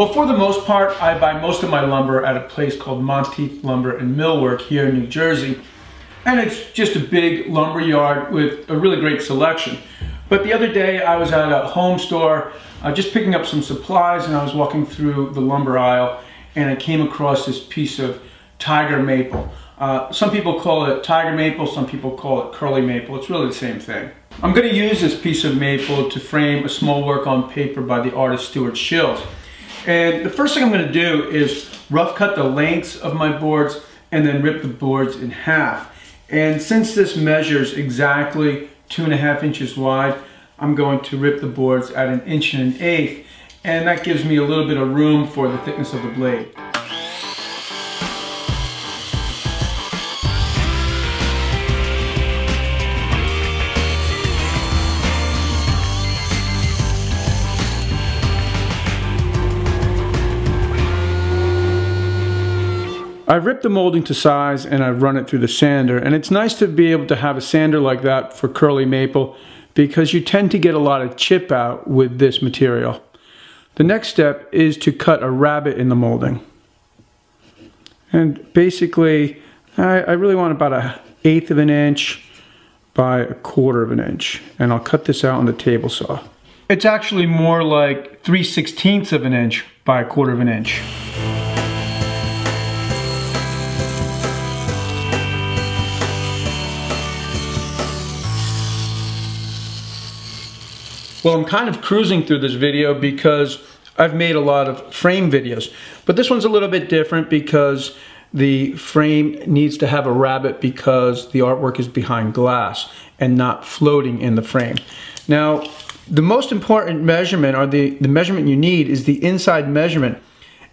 Well, for the most part, I buy most of my lumber at a place called Monteith Lumber and Millwork here in New Jersey. And it's just a big lumber yard with a really great selection. But the other day I was at a home store just picking up some supplies, and I was walking through the lumber aisle and I came across this piece of tiger maple. Some people call it tiger maple, some people call it curly maple. It's really the same thing. I'm going to use this piece of maple to frame a small work on paper by the artist Stuart Shills. And the first thing I'm going to do is rough cut the lengths of my boards and then rip the boards in half. And since this measures exactly 2.5 inches wide, I'm going to rip the boards at 1 1/8 inches, and that gives me a little bit of room for the thickness of the blade. I've ripped the molding to size and I've run it through the sander, and it's nice to be able to have a sander like that for curly maple because you tend to get a lot of chip out with this material. The next step is to cut a rabbet in the molding. And basically I really want about 1/8 inch by 1/4 inch, and I'll cut this out on the table saw. It's actually more like 3/16 inch by 1/4 inch. Well, I'm kind of cruising through this video because I've made a lot of frame videos, but this one's a little bit different because the frame needs to have a rabbet because the artwork is behind glass and not floating in the frame. Now, the most important measurement, or the measurement you need, is the inside measurement.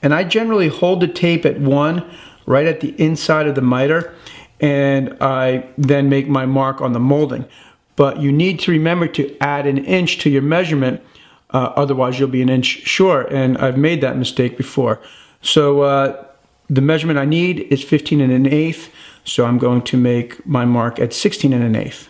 And I generally hold the tape at 1 right at the inside of the miter, and I then make my mark on the molding. But you need to remember to add 1 inch to your measurement, otherwise you'll be 1 inch short, and I've made that mistake before. So the measurement I need is 15 1/8, so I'm going to make my mark at 16 1/8.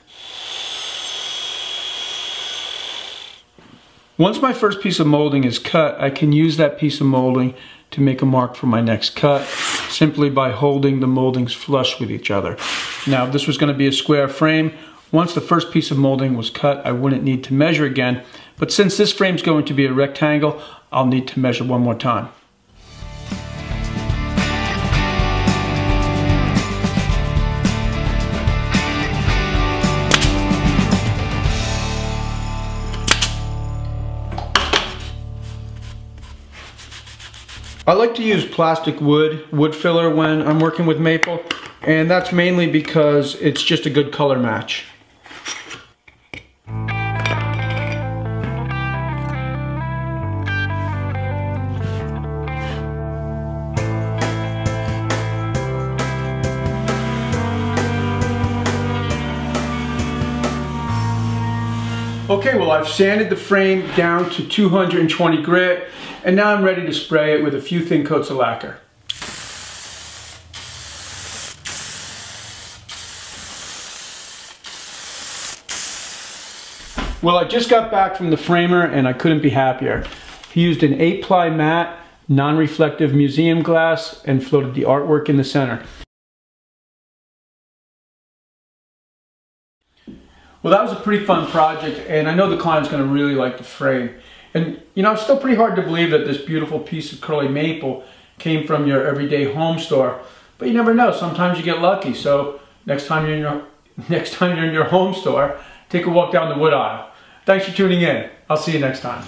Once my first piece of molding is cut, I can use that piece of molding to make a mark for my next cut, simply by holding the moldings flush with each other. Now, if this was going to be a square frame, once the first piece of molding was cut, I wouldn't need to measure again. But since this frame is going to be a rectangle, I'll need to measure one more time. I like to use plastic wood filler when I'm working with maple, and that's mainly because it's just a good color match. Okay, well, I've sanded the frame down to 220 grit, and now I'm ready to spray it with a few thin coats of lacquer. Well, I just got back from the framer and I couldn't be happier. He used an 8-ply matte, non-reflective museum glass and floated the artwork in the center. Well, that was a pretty fun project, and I know the client's going to really like the frame. And you know, it's still pretty hard to believe that this beautiful piece of curly maple came from your everyday home store. But you never know, sometimes you get lucky. So next time you're in your home store, take a walk down the wood aisle. Thanks for tuning in. I'll see you next time.